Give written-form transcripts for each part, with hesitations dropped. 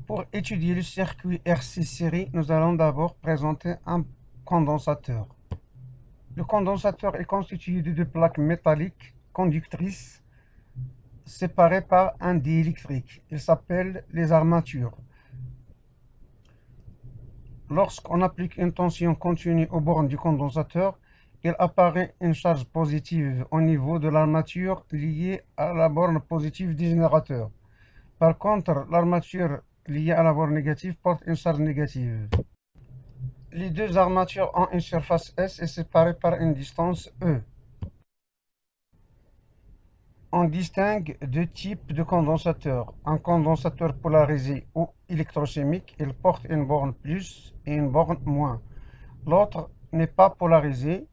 Pour étudier le circuit RC série, nous allons d'abord présenter un condensateur. Le condensateur est constitué de deux plaques métalliques conductrices séparées par un diélectrique. Ils s'appellent les armatures. Lorsqu'on applique une tension continue aux bornes du condensateur, il apparaît une charge positive au niveau de l'armature liée à la borne positive du générateur. Par contre, l'armature liée à la borne négative porte une charge négative. Les deux armatures ont une surface S et séparées par une distance E. On distingue deux types de condensateurs. Un condensateur polarisé ou électrochimique, il porte une borne plus et une borne moins. L'autre n'est pas polarisé,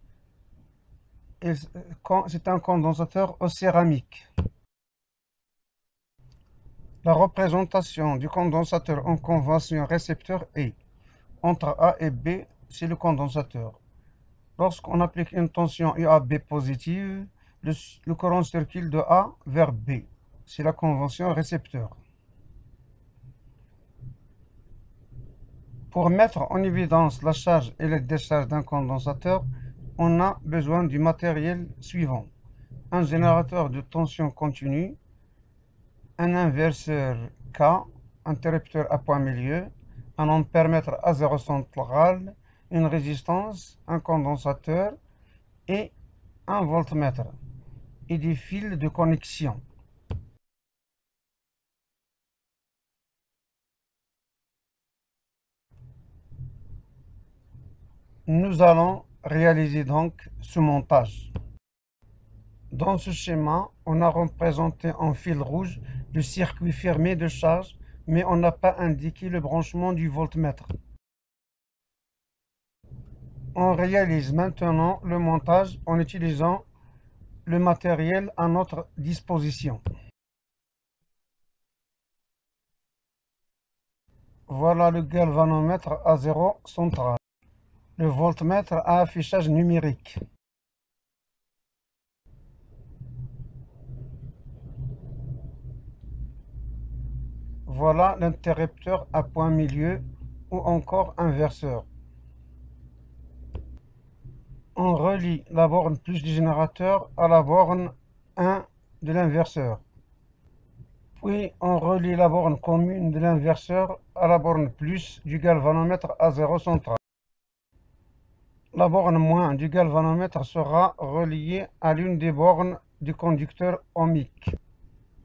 c'est un condensateur en céramique. La représentation du condensateur en convention récepteur est entre A et B, c'est le condensateur. Lorsqu'on applique une tension UAB positive, le courant circule de A vers B. C'est la convention récepteur. Pour mettre en évidence la charge et la décharge d'un condensateur, on a besoin du matériel suivant. Un générateur de tension continue, un inverseur K, interrupteur à point milieu, un ampèremètre à zéro central, une résistance, un condensateur et un voltmètre et des fils de connexion. Nous allons réaliser donc ce montage. Dans ce schéma, on a représenté en fil rouge le circuit fermé de charge, mais on n'a pas indiqué le branchement du voltmètre. On réalise maintenant le montage en utilisant le matériel à notre disposition. Voilà le galvanomètre à zéro central. Le voltmètre à affichage numérique. Voilà l'interrupteur à point milieu ou encore inverseur. On relie la borne plus du générateur à la borne 1 de l'inverseur. Puis on relie la borne commune de l'inverseur à la borne plus du galvanomètre à zéro central. La borne moins du galvanomètre sera reliée à l'une des bornes du conducteur ohmique.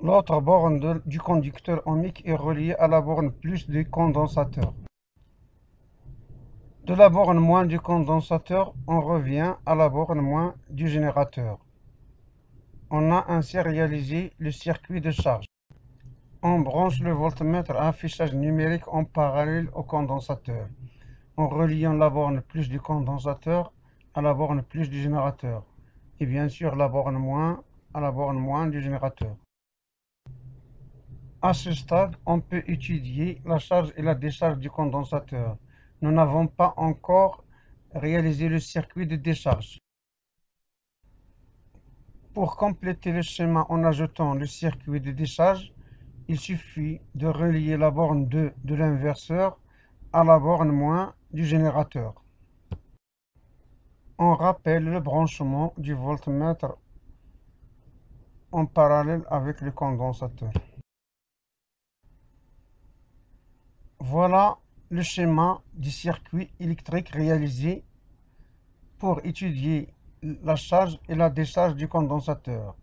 L'autre borne du conducteur ohmique est reliée à la borne plus du condensateur. De la borne moins du condensateur, on revient à la borne moins du générateur. On a ainsi réalisé le circuit de charge. On branche le voltmètre à affichage numérique en parallèle au condensateur, en reliant la borne plus du condensateur à la borne plus du générateur, et bien sûr la borne moins à la borne moins du générateur. À ce stade, on peut étudier la charge et la décharge du condensateur. Nous n'avons pas encore réalisé le circuit de décharge. Pour compléter le schéma en ajoutant le circuit de décharge, il suffit de relier la borne 2 de l'inverseur à la borne moins du générateur. On rappelle le branchement du voltmètre en parallèle avec le condensateur. Voilà le schéma du circuit électrique réalisé pour étudier la charge et la décharge du condensateur.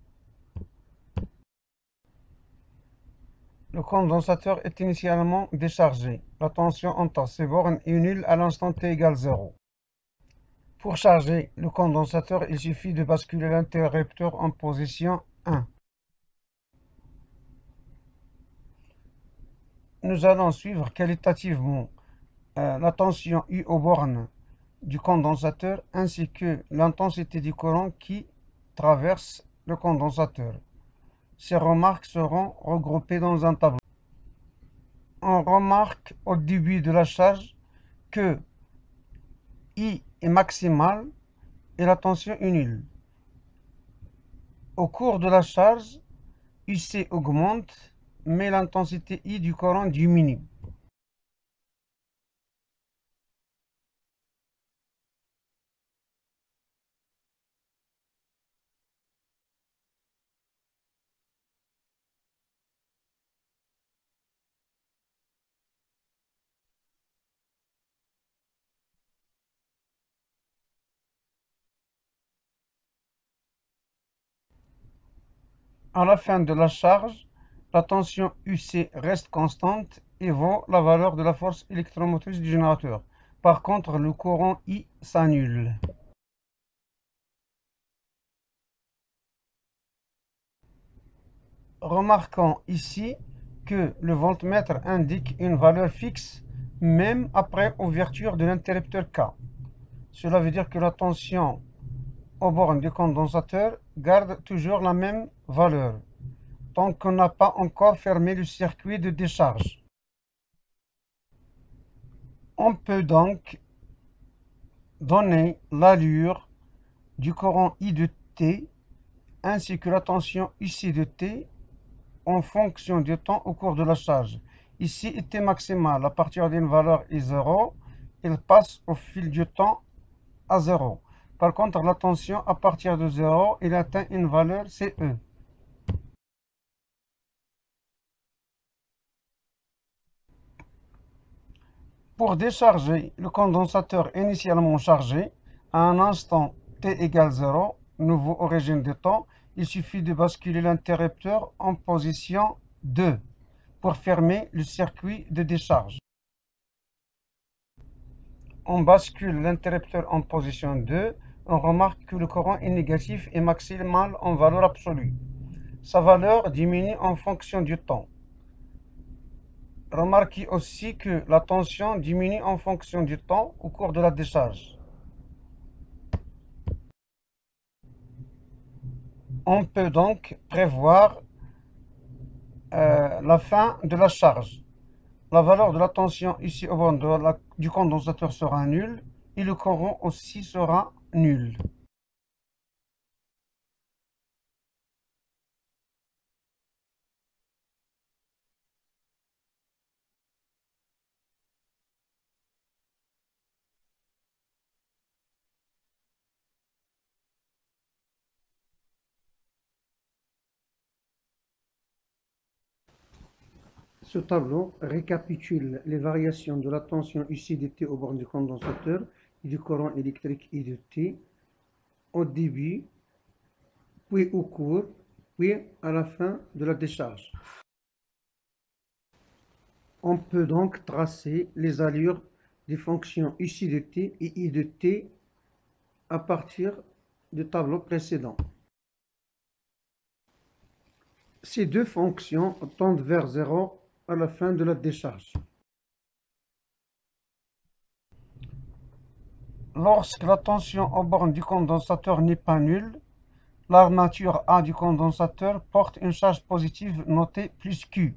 Le condensateur est initialement déchargé. La tension entre ces bornes est nulle à l'instant t égale 0. Pour charger le condensateur, il suffit de basculer l'interrupteur en position 1. Nous allons suivre qualitativement la tension U aux bornes du condensateur ainsi que l'intensité du courant qui traverse le condensateur. Ces remarques seront regroupées dans un tableau. On remarque au début de la charge que I est maximale et la tension est nulle. Au cours de la charge, UC augmente, mais l'intensité I du courant diminue. À la fin de la charge, la tension UC reste constante et vaut la valeur de la force électromotrice du générateur. Par contre, le courant I s'annule. Remarquons ici que le voltmètre indique une valeur fixe même après ouverture de l'interrupteur K. Cela veut dire que la tension aux bornes du condensateur garde toujours la même valeur tant qu'on n'a pas encore fermé le circuit de décharge. On peut donc donner l'allure du courant I de T ainsi que la tension ici de T en fonction du temps au cours de la charge. Ici, T maximal à partir d'une valeur I0, il passe au fil du temps à 0. Par contre, la tension à partir de 0, il atteint une valeur CE. Pour décharger le condensateur initialement chargé, à un instant t égale 0, nouveau origine de temps, il suffit de basculer l'interrupteur en position 2 pour fermer le circuit de décharge. On bascule l'interrupteur en position 2, on remarque que le courant est négatif et maximal en valeur absolue. Sa valeur diminue en fonction du temps. Remarquez aussi que la tension diminue en fonction du temps au cours de la décharge. On peut donc prévoir la fin de la charge. La valeur de la tension ici au bord du condensateur sera nulle et le courant aussi sera nul. Ce tableau récapitule les variations de la tension ici de T au bord du condensateur et du courant électrique I de T au début, puis au cours, puis à la fin de la décharge. On peut donc tracer les allures des fonctions ici de T et I de T à partir du tableau précédent. Ces deux fonctions tendent vers 0 à la fin de la décharge. Lorsque la tension aux bornes du condensateur n'est pas nulle, l'armature A du condensateur porte une charge positive notée plus Q.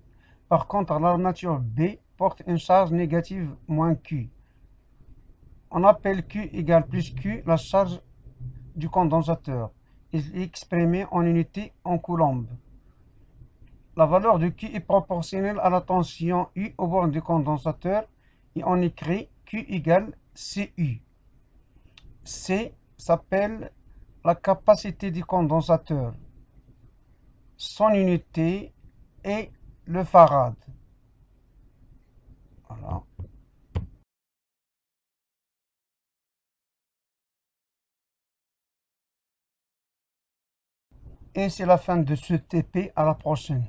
Par contre, l'armature B porte une charge négative moins Q. On appelle Q égale plus Q la charge du condensateur. Il est exprimé en unité en coulombs. La valeur de Q est proportionnelle à la tension U au bord du condensateur et on écrit Q égale CU. C s'appelle la capacité du condensateur. Son unité est le farad. Voilà. Et c'est la fin de ce TP. À la prochaine.